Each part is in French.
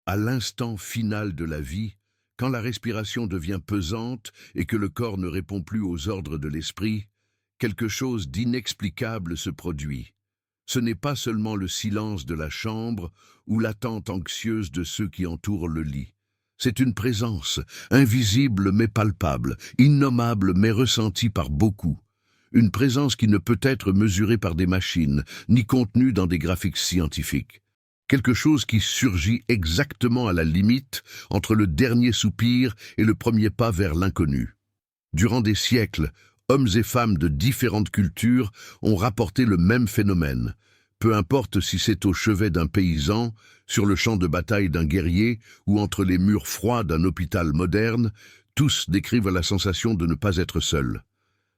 À l'instant final de la vie, quand la respiration devient pesante et que le corps ne répond plus aux ordres de l'esprit, quelque chose d'inexplicable se produit. Ce n'est pas seulement le silence de la chambre ou l'attente anxieuse de ceux qui entourent le lit. C'est une présence, invisible mais palpable, innommable mais ressentie par beaucoup. Une présence qui ne peut être mesurée par des machines, ni contenue dans des graphiques scientifiques. Quelque chose qui surgit exactement à la limite entre le dernier soupir et le premier pas vers l'inconnu. Durant des siècles, hommes et femmes de différentes cultures ont rapporté le même phénomène. Peu importe si c'est au chevet d'un paysan, sur le champ de bataille d'un guerrier ou entre les murs froids d'un hôpital moderne, tous décrivent la sensation de ne pas être seuls.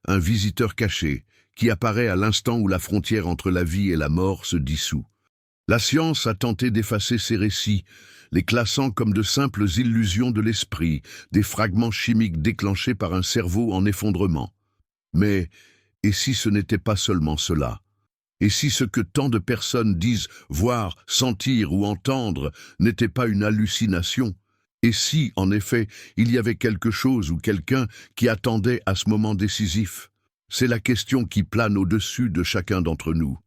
Un visiteur caché, qui apparaît à l'instant où la frontière entre la vie et la mort se dissout. La science a tenté d'effacer ces récits, les classant comme de simples illusions de l'esprit, des fragments chimiques déclenchés par un cerveau en effondrement. Mais, et si ce n'était pas seulement cela? Et si ce que tant de personnes disent voir, sentir ou entendre n'était pas une hallucination? Et si, en effet, il y avait quelque chose ou quelqu'un qui attendait à ce moment décisif? C'est la question qui plane au-dessus de chacun d'entre nous.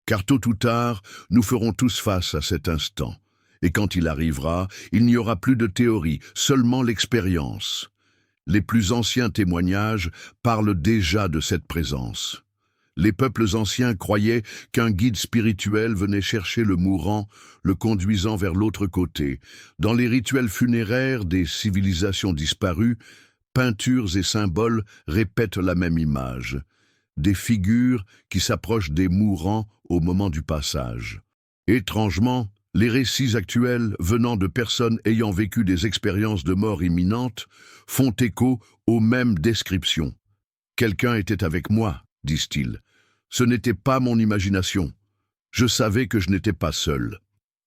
Car tôt ou tard, nous ferons tous face à cet instant. Et quand il arrivera, il n'y aura plus de théorie, seulement l'expérience. Les plus anciens témoignages parlent déjà de cette présence. Les peuples anciens croyaient qu'un guide spirituel venait chercher le mourant, le conduisant vers l'autre côté. Dans les rituels funéraires des civilisations disparues, peintures et symboles répètent la même image. Des figures qui s'approchent des mourants au moment du passage. Étrangement, les récits actuels venant de personnes ayant vécu des expériences de mort imminente font écho aux mêmes descriptions. « Quelqu'un était avec moi », disent-ils. « Ce n'était pas mon imagination. Je savais que je n'étais pas seul. »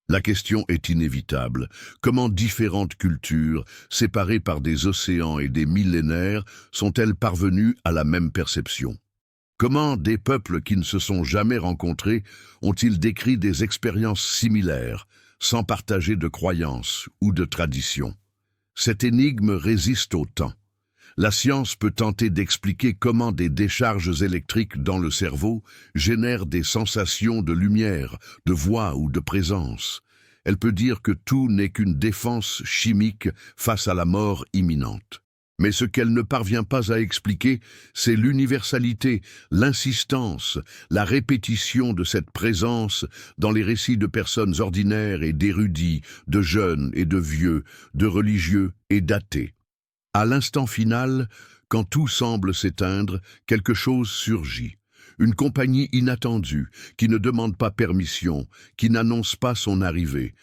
La question est inévitable. Comment différentes cultures, séparées par des océans et des millénaires, sont-elles parvenues à la même perception? Comment des peuples qui ne se sont jamais rencontrés ont-ils décrit des expériences similaires, sans partager de croyances ou de traditions? Cette énigme résiste au temps. La science peut tenter d'expliquer comment des décharges électriques dans le cerveau génèrent des sensations de lumière, de voix ou de présence. Elle peut dire que tout n'est qu'une défense chimique face à la mort imminente. Mais ce qu'elle ne parvient pas à expliquer, c'est l'universalité, l'insistance, la répétition de cette présence dans les récits de personnes ordinaires et d'érudits, de jeunes et de vieux, de religieux et d'athées. À l'instant final, quand tout semble s'éteindre, quelque chose surgit. Une compagnie inattendue, qui ne demande pas permission, qui n'annonce pas son arrivée.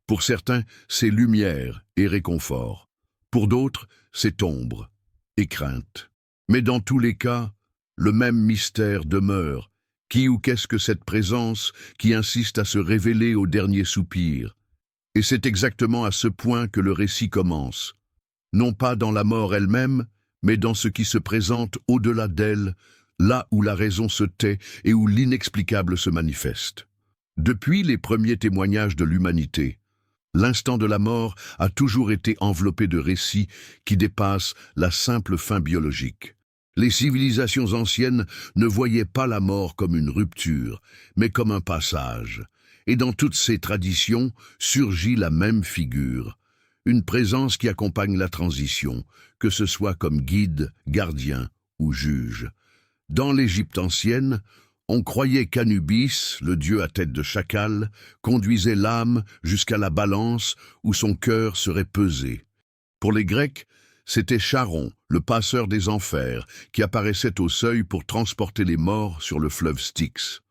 Pour certains, c'est lumière et réconfort. Pour d'autres, c'est ombre et crainte. Mais dans tous les cas, le même mystère demeure. Qui ou qu'est-ce que cette présence qui insiste à se révéler au dernier soupir? Et c'est exactement à ce point que le récit commence. Non pas dans la mort elle-même, mais dans ce qui se présente au-delà d'elle, là où la raison se tait et où l'inexplicable se manifeste. Depuis les premiers témoignages de l'humanité, l'instant de la mort a toujours été enveloppé de récits qui dépassent la simple fin biologique. Les civilisations anciennes ne voyaient pas la mort comme une rupture, mais comme un passage. Et dans toutes ces traditions surgit la même figure. Une présence qui accompagne la transition, que ce soit comme guide, gardien ou juge. Dans l'Égypte ancienne, on croyait qu'Anubis, le dieu à tête de chacal, conduisait l'âme jusqu'à la balance où son cœur serait pesé. Pour les Grecs, c'était Charon, le passeur des enfers, qui apparaissait au seuil pour transporter les morts sur le fleuve Styx.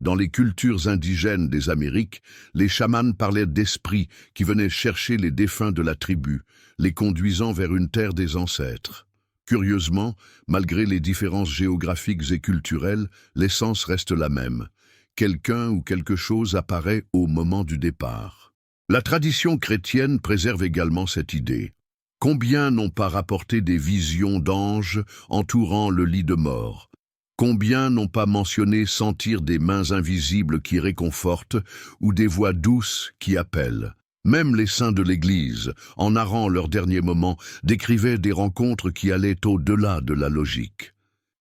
Dans les cultures indigènes des Amériques, les chamans parlaient d'esprits qui venaient chercher les défunts de la tribu, les conduisant vers une terre des ancêtres. Curieusement, malgré les différences géographiques et culturelles, l'essence reste la même. Quelqu'un ou quelque chose apparaît au moment du départ. La tradition chrétienne préserve également cette idée. Combien n'ont pas rapporté des visions d'anges entourant le lit de mort? Combien n'ont pas mentionné sentir des mains invisibles qui réconfortent ou des voix douces qui appellent? Même les saints de l'Église, en narrant leurs derniers moments, décrivaient des rencontres qui allaient au-delà de la logique.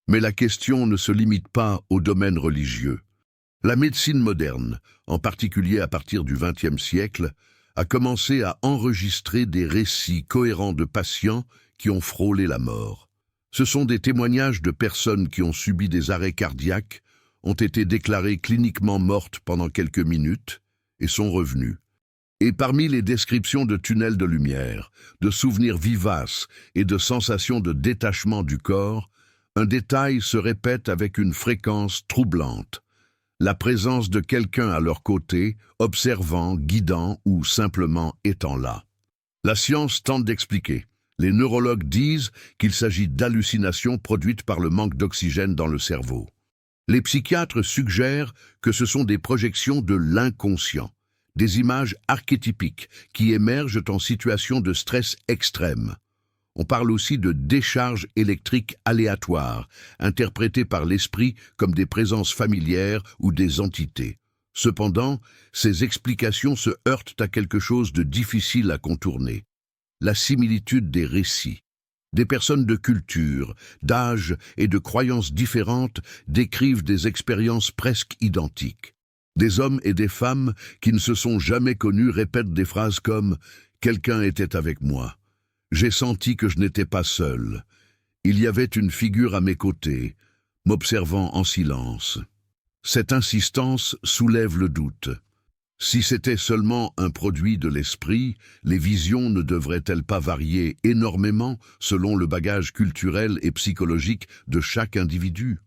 Mais la question ne se limite pas au domaine religieux. La médecine moderne, en particulier à partir du XXe siècle, a commencé à enregistrer des récits cohérents de patients qui ont frôlé la mort. Ce sont des témoignages de personnes qui ont subi des arrêts cardiaques, ont été déclarées cliniquement mortes pendant quelques minutes et sont revenues. Et parmi les descriptions de tunnels de lumière, de souvenirs vivaces et de sensations de détachement du corps, un détail se répète avec une fréquence troublante. La présence de quelqu'un à leur côté, observant, guidant ou simplement étant là. La science tente d'expliquer. Les neurologues disent qu'il s'agit d'hallucinations produites par le manque d'oxygène dans le cerveau. Les psychiatres suggèrent que ce sont des projections de l'inconscient, des images archétypiques qui émergent en situation de stress extrême. On parle aussi de décharges électriques aléatoires, interprétées par l'esprit comme des présences familières ou des entités. Cependant, ces explications se heurtent à quelque chose de difficile à contourner. La similitude des récits. Des personnes de culture, d'âge et de croyances différentes décrivent des expériences presque identiques. Des hommes et des femmes qui ne se sont jamais connus répètent des phrases comme « Quelqu'un était avec moi ». J'ai senti que je n'étais pas seul. Il y avait une figure à mes côtés, m'observant en silence. Cette insistance soulève le doute. Si c'était seulement un produit de l'esprit, les visions ne devraient-elles pas varier énormément selon le bagage culturel et psychologique de chaque individu?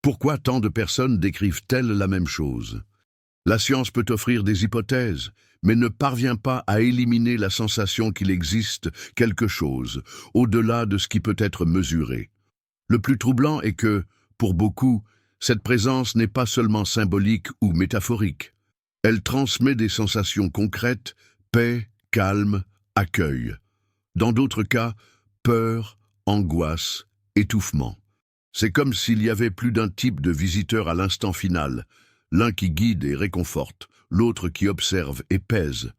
Pourquoi tant de personnes décrivent-elles la même chose? La science peut offrir des hypothèses, mais ne parvient pas à éliminer la sensation qu'il existe quelque chose, au-delà de ce qui peut être mesuré. Le plus troublant est que, pour beaucoup, cette présence n'est pas seulement symbolique ou métaphorique. Elle transmet des sensations concrètes, paix, calme, accueil. Dans d'autres cas, peur, angoisse, étouffement. C'est comme s'il y avait plus d'un type de visiteur à l'instant final, l'un qui guide et réconforte, l'autre qui observe et pèse.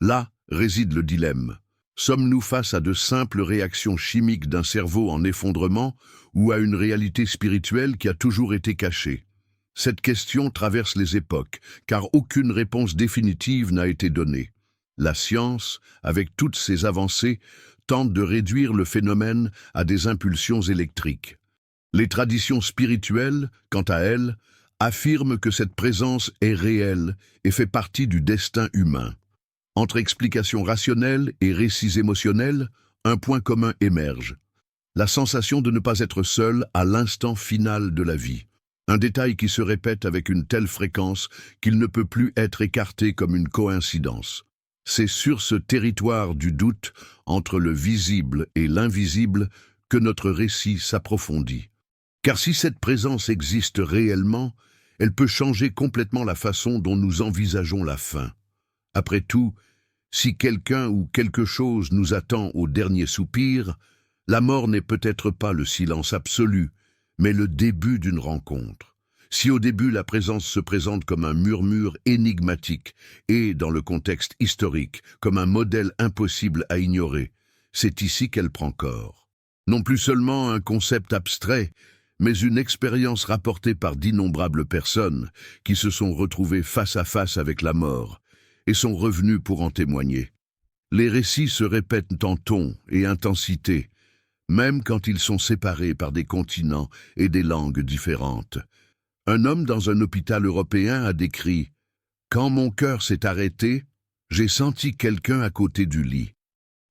Là réside le dilemme. Sommes-nous face à de simples réactions chimiques d'un cerveau en effondrement ou à une réalité spirituelle qui a toujours été cachée? Cette question traverse les époques, car aucune réponse définitive n'a été donnée. La science, avec toutes ses avancées, tente de réduire le phénomène à des impulsions électriques. Les traditions spirituelles, quant à elles, affirment que cette présence est réelle et fait partie du destin humain. Entre explications rationnelles et récits émotionnels, un point commun émerge. La sensation de ne pas être seul à l'instant final de la vie. Un détail qui se répète avec une telle fréquence qu'il ne peut plus être écarté comme une coïncidence. C'est sur ce territoire du doute, entre le visible et l'invisible, que notre récit s'approfondit. Car si cette présence existe réellement, elle peut changer complètement la façon dont nous envisageons la fin. Après tout, si quelqu'un ou quelque chose nous attend au dernier soupir, la mort n'est peut-être pas le silence absolu, mais le début d'une rencontre. Si au début la présence se présente comme un murmure énigmatique et, dans le contexte historique, comme un modèle impossible à ignorer, c'est ici qu'elle prend corps. Non plus seulement un concept abstrait, mais une expérience rapportée par d'innombrables personnes qui se sont retrouvées face à face avec la mort et sont revenues pour en témoigner. Les récits se répètent en ton et intensité, même quand ils sont séparés par des continents et des langues différentes. Un homme dans un hôpital européen a décrit « Quand mon cœur s'est arrêté, j'ai senti quelqu'un à côté du lit.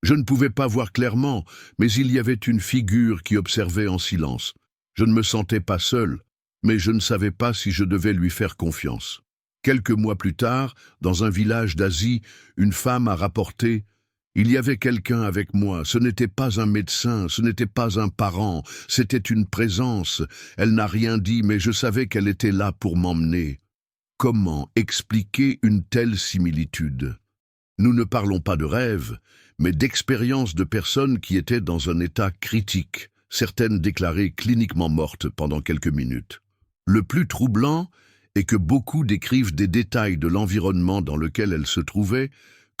Je ne pouvais pas voir clairement, mais il y avait une figure qui observait en silence. Je ne me sentais pas seul, mais je ne savais pas si je devais lui faire confiance. » Quelques mois plus tard, dans un village d'Asie, une femme a rapporté « Il y avait quelqu'un avec moi, ce n'était pas un médecin, ce n'était pas un parent, c'était une présence. Elle n'a rien dit, mais je savais qu'elle était là pour m'emmener. » Comment expliquer une telle similitude? Nous ne parlons pas de rêve, mais d'expériences de personnes qui étaient dans un état critique, certaines déclarées cliniquement mortes pendant quelques minutes. Le plus troublant est que beaucoup décrivent des détails de l'environnement dans lequel elles se trouvaient,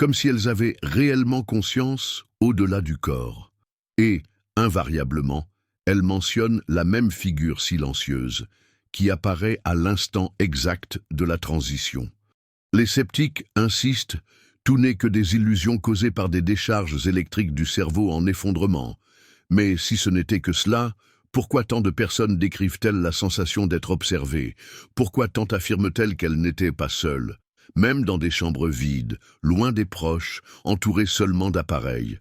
comme si elles avaient réellement conscience au-delà du corps. Et, invariablement, elles mentionnent la même figure silencieuse, qui apparaît à l'instant exact de la transition. Les sceptiques insistent, tout n'est que des illusions causées par des décharges électriques du cerveau en effondrement. Mais si ce n'était que cela, pourquoi tant de personnes décrivent-elles la sensation d'être observées? Pourquoi tant affirment-elles qu'elles n'étaient pas seules? Même dans des chambres vides, loin des proches, entourées seulement d'appareils.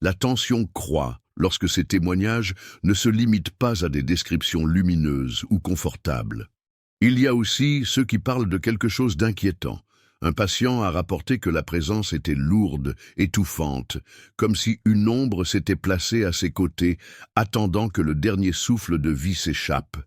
La tension croît lorsque ces témoignages ne se limitent pas à des descriptions lumineuses ou confortables. Il y a aussi ceux qui parlent de quelque chose d'inquiétant. Un patient a rapporté que la présence était lourde, étouffante, comme si une ombre s'était placée à ses côtés, attendant que le dernier souffle de vie s'échappe.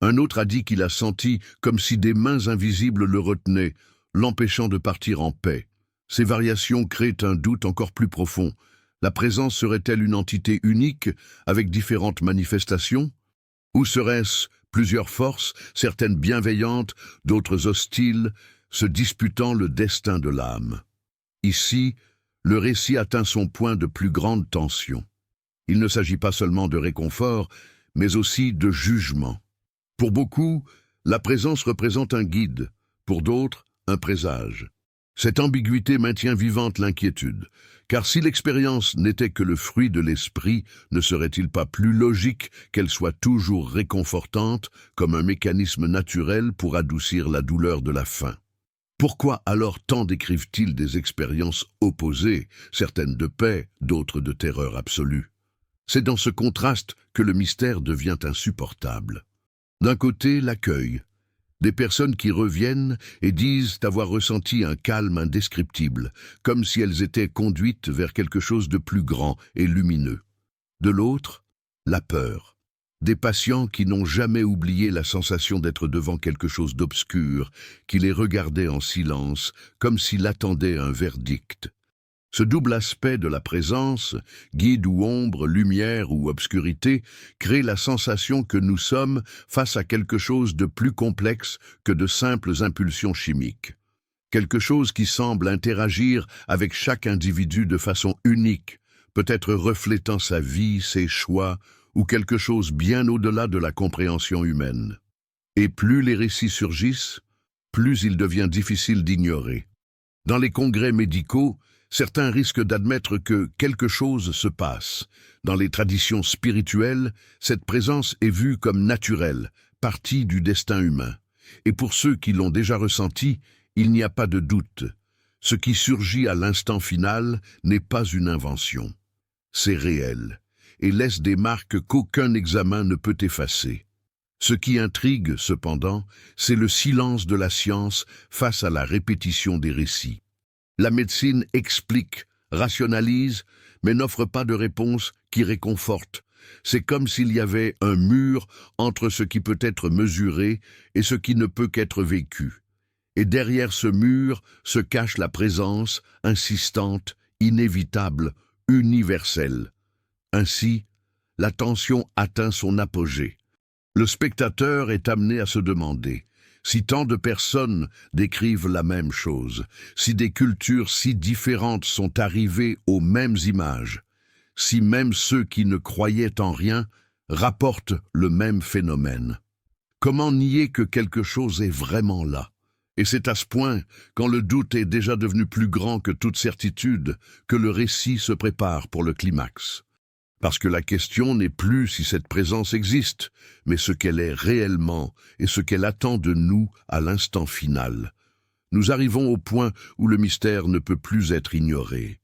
Un autre a dit qu'il a senti comme si des mains invisibles le retenaient, l'empêchant de partir en paix. Ces variations créent un doute encore plus profond. La présence serait-elle une entité unique, avec différentes manifestations? Ou serait-ce plusieurs forces, certaines bienveillantes, d'autres hostiles, se disputant le destin de l'âme? Ici, le récit atteint son point de plus grande tension. Il ne s'agit pas seulement de réconfort, mais aussi de jugement. Pour beaucoup, la présence représente un guide, pour d'autres, un présage. Cette ambiguïté maintient vivante l'inquiétude, car si l'expérience n'était que le fruit de l'esprit, ne serait-il pas plus logique qu'elle soit toujours réconfortante, comme un mécanisme naturel pour adoucir la douleur de la faim? Pourquoi alors tant décrivent-ils des expériences opposées, certaines de paix, d'autres de terreur absolue? C'est dans ce contraste que le mystère devient insupportable. D'un côté, l'accueil. Des personnes qui reviennent et disent avoir ressenti un calme indescriptible, comme si elles étaient conduites vers quelque chose de plus grand et lumineux. De l'autre, la peur. Des patients qui n'ont jamais oublié la sensation d'être devant quelque chose d'obscur, qui les regardait en silence, comme s'il attendait un verdict. Ce double aspect de la présence, guide ou ombre, lumière ou obscurité, crée la sensation que nous sommes face à quelque chose de plus complexe que de simples impulsions chimiques. Quelque chose qui semble interagir avec chaque individu de façon unique, peut-être reflétant sa vie, ses choix, ou quelque chose bien au-delà de la compréhension humaine. Et plus les récits surgissent, plus il devient difficile d'ignorer. Dans les congrès médicaux, certains risquent d'admettre que quelque chose se passe. Dans les traditions spirituelles, cette présence est vue comme naturelle, partie du destin humain. Et pour ceux qui l'ont déjà ressenti, il n'y a pas de doute. Ce qui surgit à l'instant final n'est pas une invention. C'est réel, et laisse des marques qu'aucun examen ne peut effacer. Ce qui intrigue, cependant, c'est le silence de la science face à la répétition des récits. La médecine explique, rationalise, mais n'offre pas de réponse qui réconforte. C'est comme s'il y avait un mur entre ce qui peut être mesuré et ce qui ne peut qu'être vécu. Et derrière ce mur se cache la présence, insistante, inévitable, universelle. Ainsi, la tension atteint son apogée. Le spectateur est amené à se demander si tant de personnes décrivent la même chose, si des cultures si différentes sont arrivées aux mêmes images, si même ceux qui ne croyaient en rien rapportent le même phénomène. Comment nier que quelque chose est vraiment là? Et c'est à ce point, quand le doute est déjà devenu plus grand que toute certitude, que le récit se prépare pour le climax. Parce que la question n'est plus si cette présence existe, mais ce qu'elle est réellement et ce qu'elle attend de nous à l'instant final. Nous arrivons au point où le mystère ne peut plus être ignoré.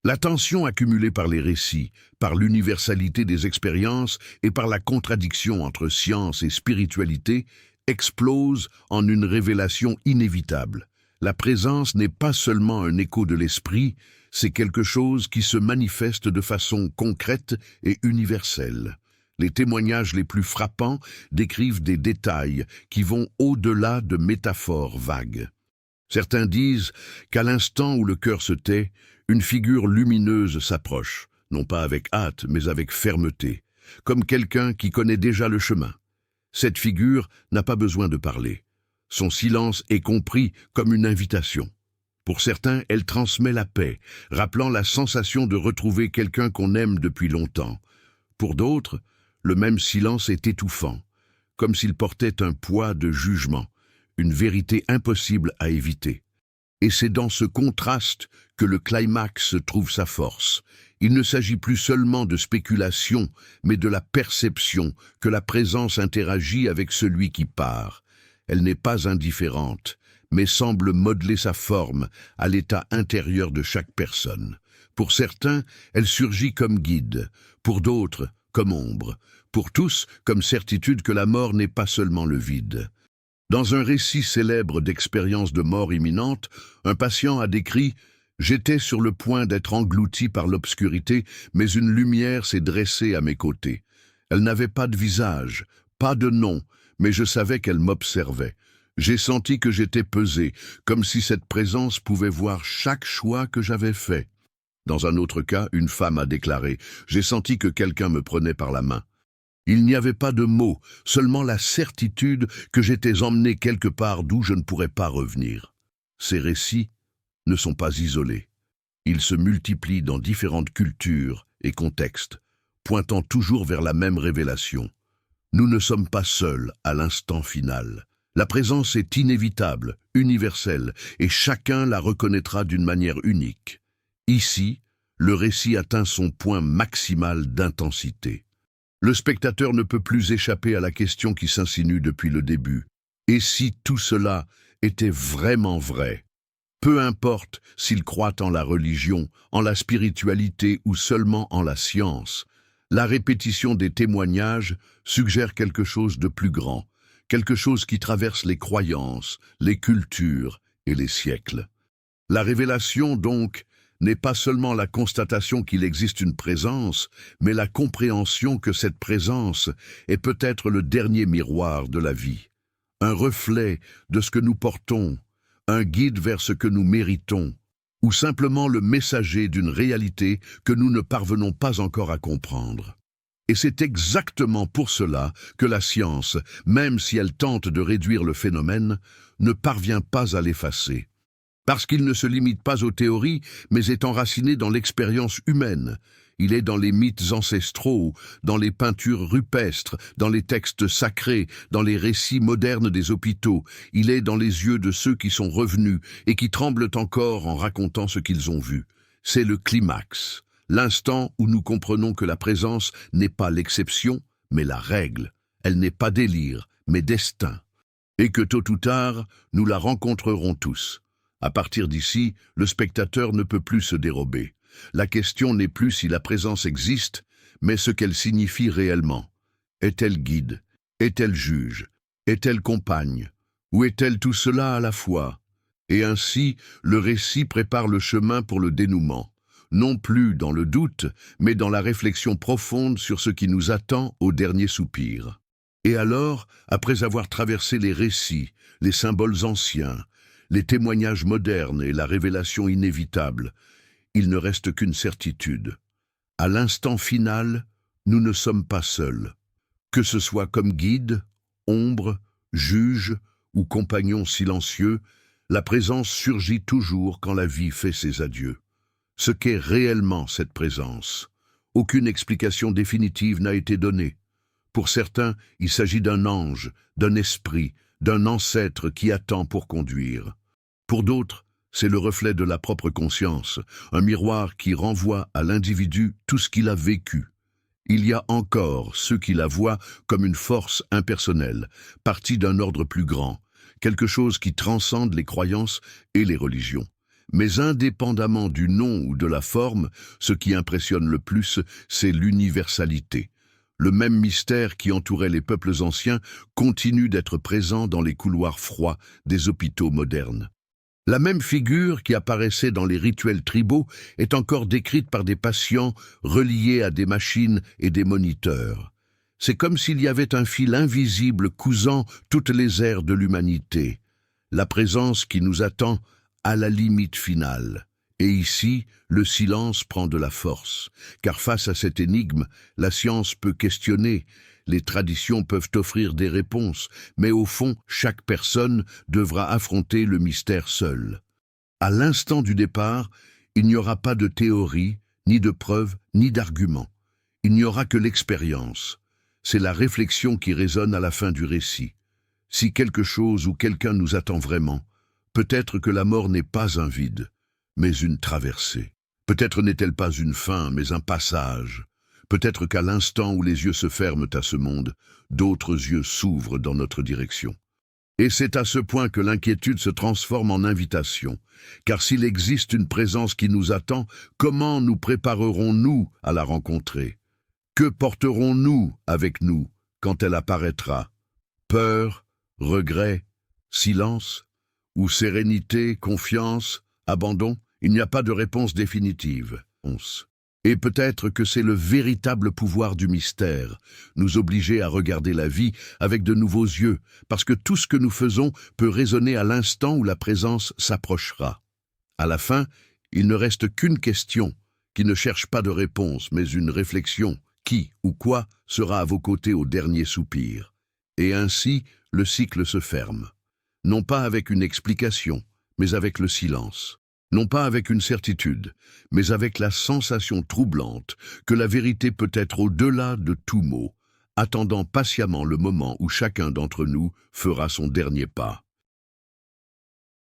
La tension accumulée par les récits, par l'universalité des expériences et par la contradiction entre science et spiritualité explose en une révélation inévitable. La présence n'est pas seulement un écho de l'esprit, c'est quelque chose qui se manifeste de façon concrète et universelle. Les témoignages les plus frappants décrivent des détails qui vont au-delà de métaphores vagues. Certains disent qu'à l'instant où le cœur se tait, une figure lumineuse s'approche, non pas avec hâte, mais avec fermeté, comme quelqu'un qui connaît déjà le chemin. Cette figure n'a pas besoin de parler. Son silence est compris comme une invitation. Pour certains, elle transmet la paix, rappelant la sensation de retrouver quelqu'un qu'on aime depuis longtemps. Pour d'autres, le même silence est étouffant, comme s'il portait un poids de jugement, une vérité impossible à éviter. Et c'est dans ce contraste que le climax trouve sa force. Il ne s'agit plus seulement de spéculation, mais de la perception que la présence interagit avec celui qui part. Elle n'est pas indifférente, mais semble modeler sa forme à l'état intérieur de chaque personne. Pour certains, elle surgit comme guide, pour d'autres, comme ombre, pour tous, comme certitude que la mort n'est pas seulement le vide. Dans un récit célèbre d'expérience de mort imminente, un patient a décrit « J'étais sur le point d'être englouti par l'obscurité, mais une lumière s'est dressée à mes côtés. Elle n'avait pas de visage, pas de nom, mais je savais qu'elle m'observait. J'ai senti que j'étais pesé, comme si cette présence pouvait voir chaque choix que j'avais fait. » Dans un autre cas, une femme a déclaré « J'ai senti que quelqu'un me prenait par la main. Il n'y avait pas de mots, seulement la certitude que j'étais emmené quelque part d'où je ne pourrais pas revenir. » Ces récits ne sont pas isolés. Ils se multiplient dans différentes cultures et contextes, pointant toujours vers la même révélation. Nous ne sommes pas seuls à l'instant final. La présence est inévitable, universelle, et chacun la reconnaîtra d'une manière unique. Ici, le récit atteint son point maximal d'intensité. Le spectateur ne peut plus échapper à la question qui s'insinue depuis le début. Et si tout cela était vraiment vrai? Peu importe s'il croit en la religion, en la spiritualité ou seulement en la science, la répétition des témoignages suggère quelque chose de plus grand, quelque chose qui traverse les croyances, les cultures et les siècles. La révélation, donc, n'est pas seulement la constatation qu'il existe une présence, mais la compréhension que cette présence est peut-être le dernier miroir de la vie, un reflet de ce que nous portons, un guide vers ce que nous méritons, ou simplement le messager d'une réalité que nous ne parvenons pas encore à comprendre. Et c'est exactement pour cela que la science, même si elle tente de réduire le phénomène, ne parvient pas à l'effacer. Parce qu'il ne se limite pas aux théories, mais est enraciné dans l'expérience humaine. Il est dans les mythes ancestraux, dans les peintures rupestres, dans les textes sacrés, dans les récits modernes des hôpitaux. Il est dans les yeux de ceux qui sont revenus et qui tremblent encore en racontant ce qu'ils ont vu. C'est le climax, l'instant où nous comprenons que la présence n'est pas l'exception, mais la règle. Elle n'est pas délire, mais destin. Et que tôt ou tard, nous la rencontrerons tous. À partir d'ici, le spectateur ne peut plus se dérober. La question n'est plus si la présence existe, mais ce qu'elle signifie réellement. Est-elle guide? Est-elle juge? Est-elle compagne? Ou est-elle tout cela à la fois? Et ainsi, le récit prépare le chemin pour le dénouement, non plus dans le doute, mais dans la réflexion profonde sur ce qui nous attend au dernier soupir. Et alors, après avoir traversé les récits, les symboles anciens, les témoignages modernes et la révélation inévitable, il ne reste qu'une certitude. À l'instant final, nous ne sommes pas seuls. Que ce soit comme guide, ombre, juge ou compagnon silencieux, la présence surgit toujours quand la vie fait ses adieux. Ce qu'est réellement cette présence? Aucune explication définitive n'a été donnée. Pour certains, il s'agit d'un ange, d'un esprit, d'un ancêtre qui attend pour conduire. Pour d'autres, c'est le reflet de la propre conscience, un miroir qui renvoie à l'individu tout ce qu'il a vécu. Il y a encore ceux qui la voient comme une force impersonnelle, partie d'un ordre plus grand, quelque chose qui transcende les croyances et les religions. Mais indépendamment du nom ou de la forme, ce qui impressionne le plus, c'est l'universalité. Le même mystère qui entourait les peuples anciens continue d'être présent dans les couloirs froids des hôpitaux modernes. La même figure qui apparaissait dans les rituels tribaux est encore décrite par des patients reliés à des machines et des moniteurs. C'est comme s'il y avait un fil invisible cousant toutes les ères de l'humanité. La présence qui nous attend à la limite finale. Et ici, le silence prend de la force, car face à cette énigme, la science peut questionner, les traditions peuvent offrir des réponses, mais au fond, chaque personne devra affronter le mystère seule. À l'instant du départ, il n'y aura pas de théorie, ni de preuve, ni d'argument. Il n'y aura que l'expérience. C'est la réflexion qui résonne à la fin du récit. Si quelque chose ou quelqu'un nous attend vraiment, peut-être que la mort n'est pas un vide, mais une traversée. Peut-être n'est-elle pas une fin, mais un passage. Peut-être qu'à l'instant où les yeux se ferment à ce monde, d'autres yeux s'ouvrent dans notre direction. Et c'est à ce point que l'inquiétude se transforme en invitation. Car s'il existe une présence qui nous attend, comment nous préparerons-nous à la rencontrer? Que porterons-nous avec nous quand elle apparaîtra? Peur, regret, silence? Ou sérénité, confiance, abandon? Il n'y a pas de réponse définitive. Et peut-être que c'est le véritable pouvoir du mystère, nous obliger à regarder la vie avec de nouveaux yeux, parce que tout ce que nous faisons peut résonner à l'instant où la présence s'approchera. À la fin, il ne reste qu'une question, qui ne cherche pas de réponse, mais une réflexion. Qui ou quoi sera à vos côtés au dernier soupir? Et ainsi, le cycle se ferme. Non pas avec une explication, mais avec le silence. Non pas avec une certitude, mais avec la sensation troublante que la vérité peut être au-delà de tout mot, attendant patiemment le moment où chacun d'entre nous fera son dernier pas.